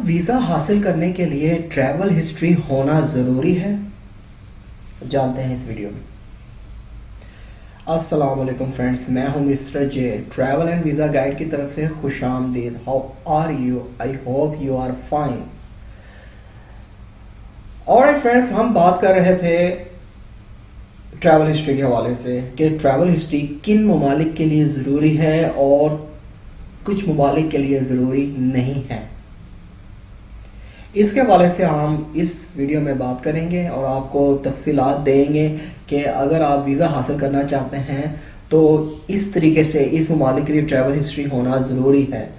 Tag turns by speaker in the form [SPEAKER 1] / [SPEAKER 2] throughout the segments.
[SPEAKER 1] Visa हासिल करने के लिए ट्रैवल हिस्ट्री होना ज़रूरी है? जानते हैं इस वीडियो में। अस्सलाम वालेकुम फ्रेंड्स, मैं हूं mister J, travel and visa guide की तरफ से खुशामदीद। How are you? I hope you are fine. Alright friends, हम बात कर रहे थे ट्रैवल हिस्ट्री के हवाले से कि ट्रैवल हिस्ट्री किन ममालिक के लिए ज़रूरी है और कुछ ममालिक के लिए ज़रूरी नहीं है। इसके हवाले से हम इस वीडियो में बात करेंगे और आपको तफसीलात देंगे कि अगर आप वीज़ा हासिल करना चाहते हैं तो इस तरीके से इस ममालिक के लिए ट्रैवल हिस्ट्री होना ज़रूरी है,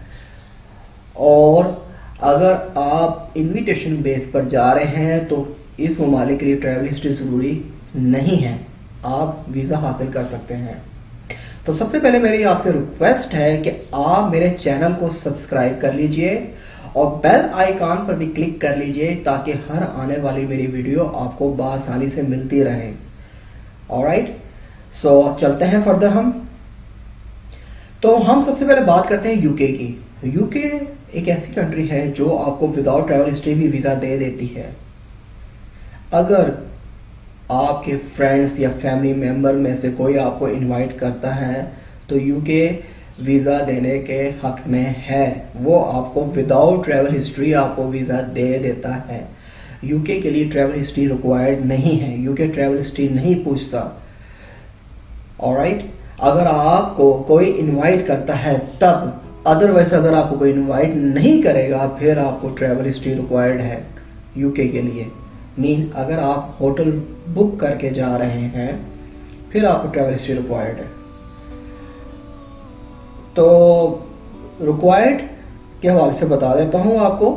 [SPEAKER 1] और अगर आप इनविटेशन बेस पर जा रहे हैं तो इस ममालिक के लिए ट्रैवल हिस्ट्री ज़रूरी नहीं है, आप वीज़ा हासिल कर सकते हैं। तो सबसे पहले मेरी आपसे रिक्वेस्ट है कि आप मेरे चैनल को सब्सक्राइब कर लीजिए और बेल आइकॉन पर भी क्लिक कर लीजिए ताकि हर आने वाली मेरी वीडियो आपको बआसानी से मिलती रहे। ऑलराइट, सो चलते हैं फर्दर। हम सबसे पहले बात करते हैं यूके की। यूके एक ऐसी कंट्री है जो आपको विदाउट ट्रैवल हिस्ट्री भी वीज़ा दे देती है। अगर आपके फ्रेंड्स या फैमिली मेम्बर में से कोई आपको इनवाइट करता है तो यूके वीज़ा देने के हक में है। वो आपको विदाउट ट्रैवल हिस्ट्री आपको वीज़ा दे देता है। यूके के लिए ट्रैवल हिस्ट्री रिक्वायर्ड नहीं है, यूके ट्रैवल हिस्ट्री नहीं पूछता। ऑलराइट, अगर आपको कोई इनवाइट करता है तब, अदरवाइज अगर आपको कोई इनवाइट नहीं करेगा फिर आपको ट्रैवल हिस्ट्री रिक्वायर्ड है यूके के लिए। मीन अगर आप होटल बुक करके जा रहे हैं फिर आपको ट्रैवल हिस्ट्री रिक्वायर्ड है। तो रिक्वायर्ड के हवाले से बता देता हूँ आपको।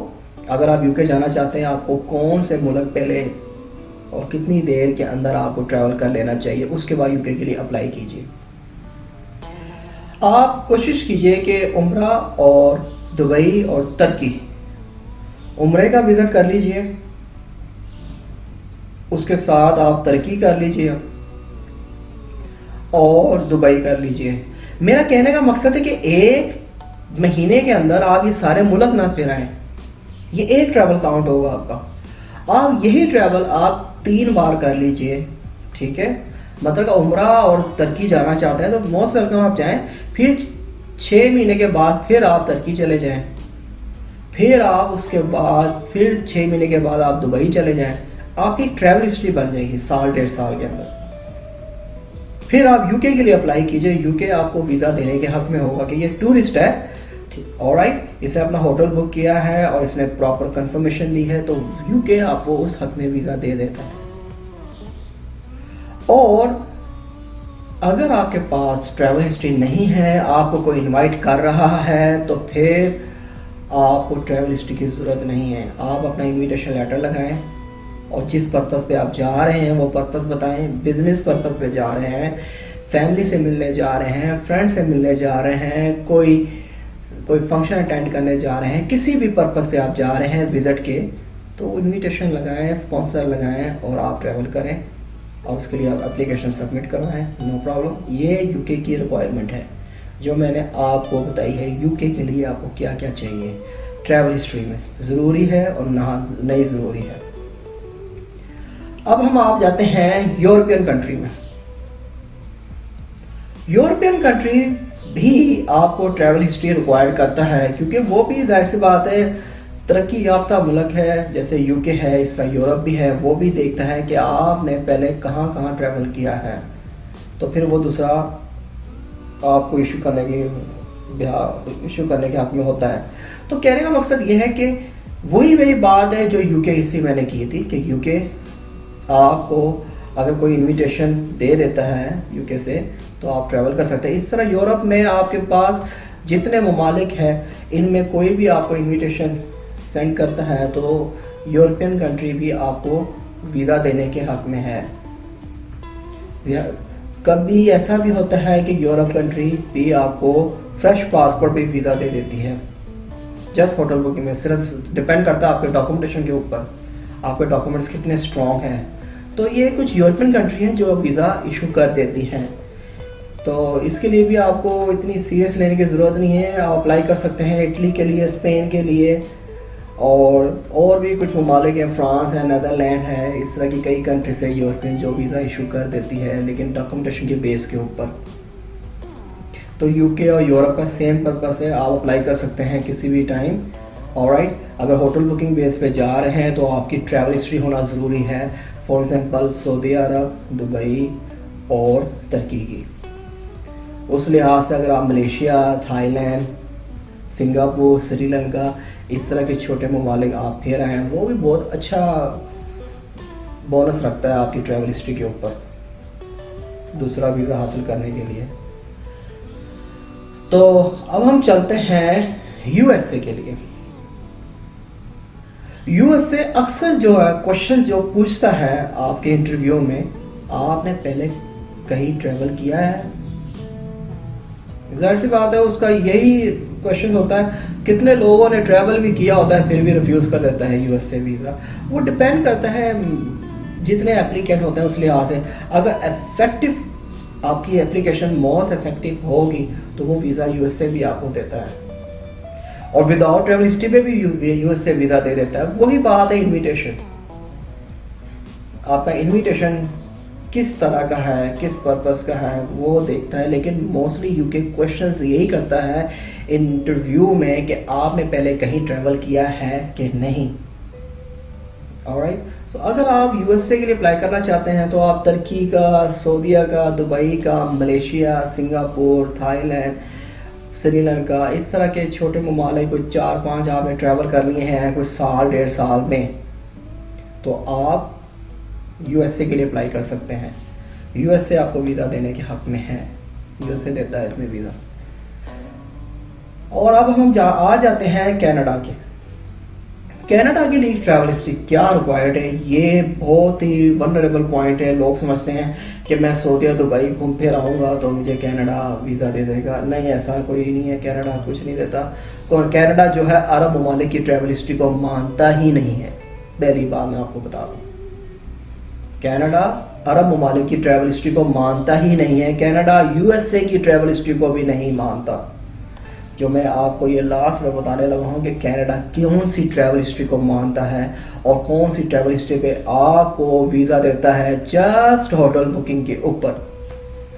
[SPEAKER 1] अगर आप यूके जाना चाहते हैं, आपको कौन से मुल्क पहले और कितनी देर के अंदर आपको ट्रैवल कर लेना चाहिए, उसके बाद यूके के लिए अप्लाई कीजिए। आप कोशिश कीजिए कि उम्रा और दुबई और तुर्की, उम्रे का विजिट कर लीजिए, उसके साथ आप तुर्की कर लीजिए और दुबई कर लीजिए। मेरा कहने का मकसद है कि एक महीने के अंदर आप ये सारे मुल्क ना फिराएं, ये एक ट्रैवल काउंट होगा आपका। आप यही ट्रैवल आप 3 बार कर लीजिए, ठीक है। मतलब उम्रा और तुर्की जाना चाहते हैं तो मोस्ट वेलकम आप जाएं, फिर 6 महीने के बाद फिर आप तुर्की चले जाएं, फिर आप उसके बाद फिर 6 महीने के बाद आप दुबई चले जाएं। आपकी ट्रैवल हिस्ट्री बन जाएगी साल 1.5 साल के अंदर। फिर आप यूके के लिए अप्लाई कीजिए, यूके आपको वीज़ा देने के हक में होगा कि ये टूरिस्ट है, ऑलराइट, इसे अपना होटल बुक किया है और इसने प्रॉपर कंफर्मेशन दी है, तो यूके आपको उस हक में वीज़ा दे देता है। और अगर आपके पास ट्रैवल हिस्ट्री नहीं है, आपको कोई इनवाइट कर रहा है, तो फिर आपको ट्रैवल हिस्ट्री की ज़रूरत नहीं है। आप अपना इनविटेशन लेटर लगाएं और जिस पर्पस पे आप जा रहे हैं वो पर्पस बताएं। बिजनेस पर्पस पे जा रहे हैं, फैमिली से मिलने जा रहे हैं, फ्रेंड से मिलने जा रहे हैं, कोई फंक्शन अटेंड करने जा रहे हैं, किसी भी पर्पस पे आप जा रहे हैं विजिट के, तो इनविटेशन लगाएं, स्पॉन्सर लगाएं और आप ट्रैवल करें और उसके लिए आप एप्लीकेशन सबमिट करवाएं, नो प्रॉब्लम। ये यूके की रिक्वायरमेंट है जो मैंने आपको बताई है। यूके के लिए आपको क्या क्या चाहिए ट्रैवल हिस्ट्री में, ज़रूरी है और नहीं ज़रूरी है। अब हम आप जाते हैं यूरोपियन कंट्री में। यूरोपियन कंट्री भी आपको ट्रैवल हिस्ट्री रिक्वायर्ड करता है, क्योंकि वो भी जाहिर सी बात है तरक्की याफ्ता मुल्क है, जैसे यूके है, इसका यूरोप भी है। वो भी देखता है कि आपने पहले कहाँ कहाँ ट्रैवल किया है, तो फिर वो दूसरा आपको इशू करने के हक में होता है। तो कहने का मकसद ये है कि वही वही बात है जो यूके हिस्ट्री मैंने की थी कि यूके आपको अगर कोई इनविटेशन दे देता है यूके से तो आप ट्रैवल कर सकते हैं। इस तरह यूरोप में आपके पास जितने ममालिक हैं, इनमें कोई भी आपको इनविटेशन सेंड करता है तो यूरोपियन कंट्री भी आपको वीज़ा देने के हक में है। कभी ऐसा भी होता है कि यूरोप कंट्री भी आपको फ्रेश पासपोर्ट भी वीज़ा दे देती है, जस्ट होटल बुकिंग में। सिर्फ डिपेंड करता है आपके डॉक्यूमेंटेशन के ऊपर, आपके डॉक्यूमेंट्स कितने स्ट्रॉन्ग हैं। तो ये कुछ यूरोपियन कंट्री हैं जो वीज़ा इशू कर देती हैं, तो इसके लिए भी आपको इतनी सीरियस लेने की ज़रूरत नहीं है। आप अप्लाई कर सकते हैं इटली के लिए, स्पेन के लिए और भी कुछ ममालिक हैं, फ्रांस है, नदरलैंड है, इस तरह की कई कंट्री से यूरोपियन जो वीज़ा इशू कर देती है, लेकिन डॉक्यूमेंटेशन के बेस के ऊपर। तो यूके और यूरोप का सेम पर्पस है, आप अप्लाई कर सकते हैं किसी भी टाइम। ऑलराइट, अगर होटल बुकिंग बेस पे जा रहे हैं तो आपकी ट्रैवल हिस्ट्री होना ज़रूरी है। For example Saudi Arab, Dubai और तुर्की की। उस लिहाज से अगर आप मलेशिया, थाईलैंड, सिंगापुर, श्रीलंका, इस तरह के छोटे ममालिक आप फिर आए हैं, वो भी बहुत अच्छा बोनस रखता है आपकी ट्रैवल हिस्ट्री के ऊपर दूसरा वीज़ा हासिल करने के लिए। तो अब हम चलते हैं यूएसए के लिए। यूएसए अक्सर जो है क्वेश्चन जो पूछता है आपके इंटरव्यू में, आपने पहले कहीं ट्रैवल किया है? जाहिर सी बात है, उसका यही क्वेश्चन होता है। कितने लोगों ने ट्रैवल भी किया होता है फिर भी रिफ्यूज़ कर देता है यूएसए वीज़ा। वो डिपेंड करता है जितने एप्लीकेंट होते हैं उस लिहाज से। अगर इफेक्टिव आपकी एप्लीकेशन मोस्ट इफेक्टिव होगी तो वो वीज़ा यूएसए भी आपको देता है, और विदाउट ट्रैवल हिस्ट्री पे भी यूएसए वीज़ा दे देता है। वही बात है इनविटेशन, आपका इनविटेशन किस तरह का है, किस पर्पस का है, वो देखता है। लेकिन मोस्टली यूके क्वेश्चंस यही करता है इंटरव्यू में कि आपने पहले कहीं ट्रैवल किया है कि नहीं। ऑलराइट, तो अगर आप यूएसए के लिए अप्लाई करना चाहते हैं तो आप तुर्की का, सऊदीया का, दुबई का, मलेशिया, सिंगापुर, थाईलैंड, श्रीलंका, इस तरह के छोटे ममालिक कोई 4-5 आपने ट्रैवल कर लिए हैं कोई साल 1.5 साल में, तो आप यूएसए के लिए अप्लाई कर सकते हैं। यूएसए आपको वीज़ा देने के हक में है, यूएसए देता है इसमें वीज़ा। और अब हम आ जाते हैं कनाडा के। कनाडा के लिए ट्रैवल हिस्ट्री क्या रिक्वायर्ड है, ये बहुत ही वनरेबल पॉइंट है। लोग समझते हैं कि मैं सऊदी या दुबई घूम फिर आऊँगा तो मुझे कनाडा वीज़ा दे देगा। नहीं, ऐसा कोई नहीं है, कनाडा कुछ नहीं देता। तो कनाडा जो है अरब ममालिक की ट्रैवल हिस्ट्री को मानता ही नहीं है। पहली बात मैं आपको बता दूँ, कनाडा अरब ममालिक की ट्रैवल हिस्ट्री को मानता ही नहीं है। कनाडा यूएसए की ट्रैवल हिस्ट्री को भी नहीं मानता। जो मैं आपको ये लास्ट में बताने लगा हूँ कि कनाडा कौन सी ट्रैवल हिस्ट्री को मानता है और कौन सी ट्रैवल हिस्ट्री पे आपको वीज़ा देता है, जस्ट होटल बुकिंग के ऊपर।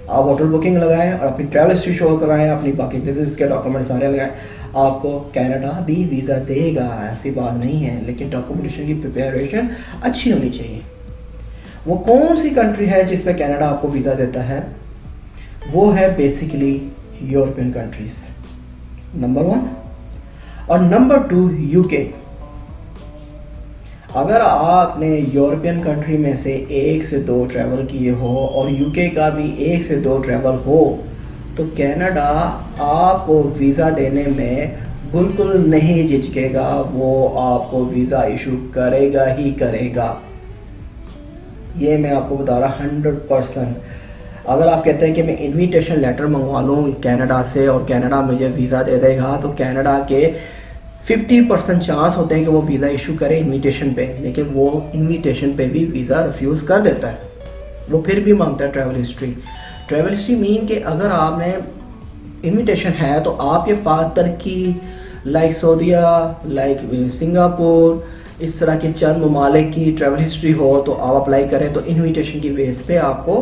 [SPEAKER 1] आप होटल बुकिंग लगाएं और अपनी ट्रैवल हिस्ट्री शो कराएं, अपनी बाकी बिजनेस के डॉक्यूमेंट सारे लगाएं, आपको कनाडा भी वीज़ा देगा, ऐसी बात नहीं है। लेकिन डॉक्यूमेंटेशन की प्रिपरेशन अच्छी होनी चाहिए। वो कौन सी कंट्री है जिस पे कनाडा आपको वीज़ा देता है? वो है बेसिकली यूरोपियन कंट्रीज, नंबर 1। और नंबर 2 यूके। अगर आपने यूरोपियन कंट्री में से 1 से 2 ट्रैवल किए हो और यूके का भी 1 से 2 ट्रैवल हो, तो कनाडा आपको वीज़ा देने में बिल्कुल नहीं झिझकेगा, वो आपको वीज़ा इशू करेगा ही करेगा। ये मैं आपको बता रहा 100%। अगर आप कहते हैं कि मैं इनविटेशन लेटर मंगवा लूँ कनाडा से और कनाडा मुझे वीज़ा दे देगा, तो कनाडा के 50% चांस होते हैं कि वो वीज़ा इशू करे इनविटेशन पे, लेकिन वो इनविटेशन पे भी वीज़ा रिफ्यूज़ कर देता है। वो फिर भी मांगता है travel history. Travel history mean कि अगर आपने इनविटेशन है तो आपके पास तुर्की, लाइक सऊदीया, लाइक सिंगापुर, इस तरह के चंद ममालिक की ट्रैवल हिस्ट्री हो तो आप अप्लाई करें, तो इनविटेशन की बेस पे आपको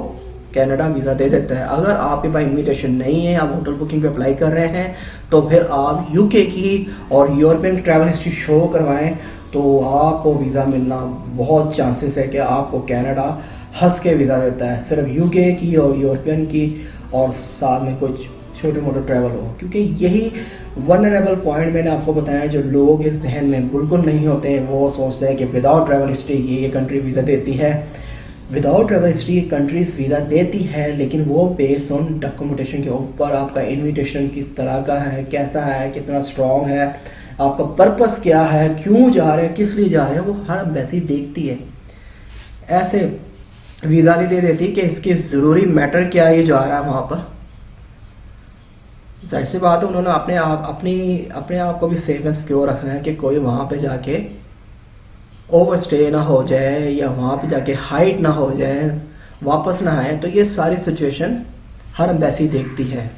[SPEAKER 1] कनाडा वीज़ा दे देता है। अगर आपके पास इनविटेशन नहीं है, आप होटल बुकिंग पे अप्लाई कर रहे हैं, तो फिर आप यूके की और यूरोपियन ट्रैवल हिस्ट्री शो करवाएं, तो आपको वीज़ा मिलना बहुत चांसेस है कि आपको कनाडा हंस के वीज़ा देता है। सिर्फ यूके की और यूरोपियन की और साथ में कुछ छोटे मोटे ट्रैवल हो, क्योंकि यही वनरेबल पॉइंट मैंने आपको बताया जो लोगों के जहन में बिल्कुल नहीं होते हैं। वो सोचते हैं कि विदाउट ट्रैवल हिस्ट्री ये कंट्री वीज़ा देती है। Without travel history countries visa देती है, लेकिन वो बेस्ड ऑन डॉक्यूमेंटेशन के ऊपर, आपका इनविटेशन किस तरह का है, कैसा है, कितना स्ट्रॉन्ग है, आपका पर्पस क्या है, क्यों जा रहे हैं, किस लिए जा रहे हैं, वो हर एम्बेसी देखती है। ऐसे वीज़ा नहीं दे देती कि इसकी ज़रूरी मैटर क्या है ये जा रहा है वहाँ पर। जाहिर सी बात है, उन्होंने अपने आप को भी सेफ एंड सिक्योर रखना है कि कोई वहाँ पे जाके ओवरस्टे ना हो जाए या वहाँ पे जाके हाइड ना हो जाए, वापस ना आए। तो ये सारी सिचुएशन हर एम्बेसी देखती है।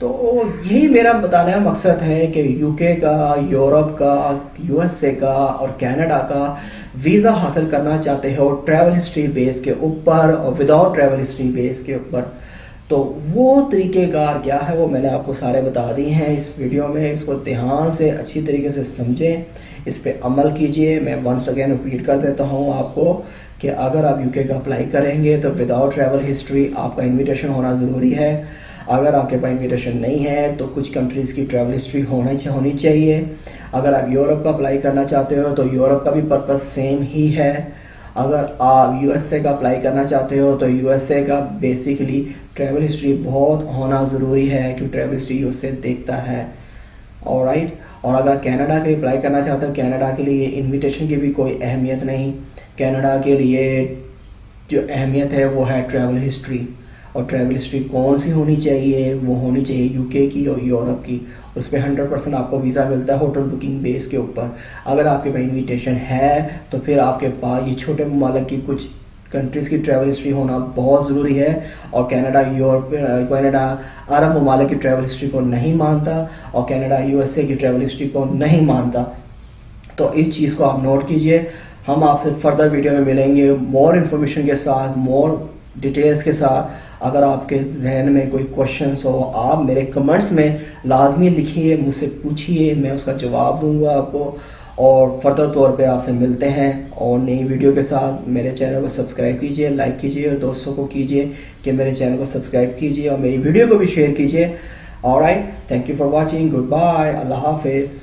[SPEAKER 1] तो यही मेरा बताने का मकसद है कि यूके का, यूरोप का, यूएसए का और कनाडा का वीज़ा हासिल करना चाहते हो ट्रैवल हिस्ट्री बेस के ऊपर और विदाउट ट्रैवल हिस्ट्री बेस के ऊपर, तो वो तरीक़ेकार क्या है वो मैंने आपको सारे बता दिए हैं इस वीडियो में। इसको ध्यान से अच्छी तरीके से समझें, इस पे अमल कीजिए। मैं वंस अगेन रिपीट कर देता हूँ आपको कि अगर आप यूके का अप्लाई करेंगे तो विदाउट ट्रैवल हिस्ट्री आपका इन्विटेशन होना ज़रूरी है। अगर आपके पास इन्विटेशन नहीं है तो कुछ कंट्रीज़ की ट्रैवल हिस्ट्री होनी चाहिए। अगर आप यूरोप का अप्लाई करना चाहते हो तो यूरोप का भी पर्पस सेम ही है। अगर आप यूएसए का अप्लाई करना चाहते हो तो यूएसए का बेसिकली ट्रैवल हिस्ट्री बहुत होना ज़रूरी है, क्योंकि ट्रैवल हिस्ट्री यूएसए देखता है। ऑलराइट। और अगर कनाडा के लिए अप्लाई करना चाहते हो, कनाडा के लिए इन्विटेशन की भी कोई अहमियत नहीं। कनाडा के लिए जो अहमियत है वो है ट्रैवल हिस्ट्री। और ट्रैवल हिस्ट्री कौन सी होनी चाहिए? वो होनी चाहिए यूके की और यूरोप की। उस पर 100% आपको वीज़ा मिलता है होटल बुकिंग बेस के ऊपर। अगर आपके पास इन्विटेशन है तो फिर आपके पास ये छोटे ममालिक की कुछ कंट्रीज़ की ट्रैवल हिस्ट्री होना बहुत ज़रूरी है। और कनाडा अरब ममालिक की ट्रैवल हिस्ट्री को नहीं मानता और कनाडा यूएसए की ट्रैवल हिस्ट्री को नहीं मानता। तो इस चीज़ को आप नोट कीजिए। हम आपसे फर्दर वीडियो में मिलेंगे मोर इन्फॉर्मेशन के साथ, मोर डिटेल्स के साथ। अगर आपके जहन में कोई क्वेश्चंस हो आप मेरे कमेंट्स में लाजमी लिखिए, मुझसे पूछिए, मैं उसका जवाब दूंगा आपको। और फर्दर तौर पे आपसे मिलते हैं और नई वीडियो के साथ। मेरे चैनल को सब्सक्राइब कीजिए, लाइक कीजिए और दोस्तों को कीजिए कि मेरे चैनल को सब्सक्राइब कीजिए और मेरी वीडियो को भी शेयर कीजिए। Alright, thank you for watching, goodbye, अल्लाह हाफिज़।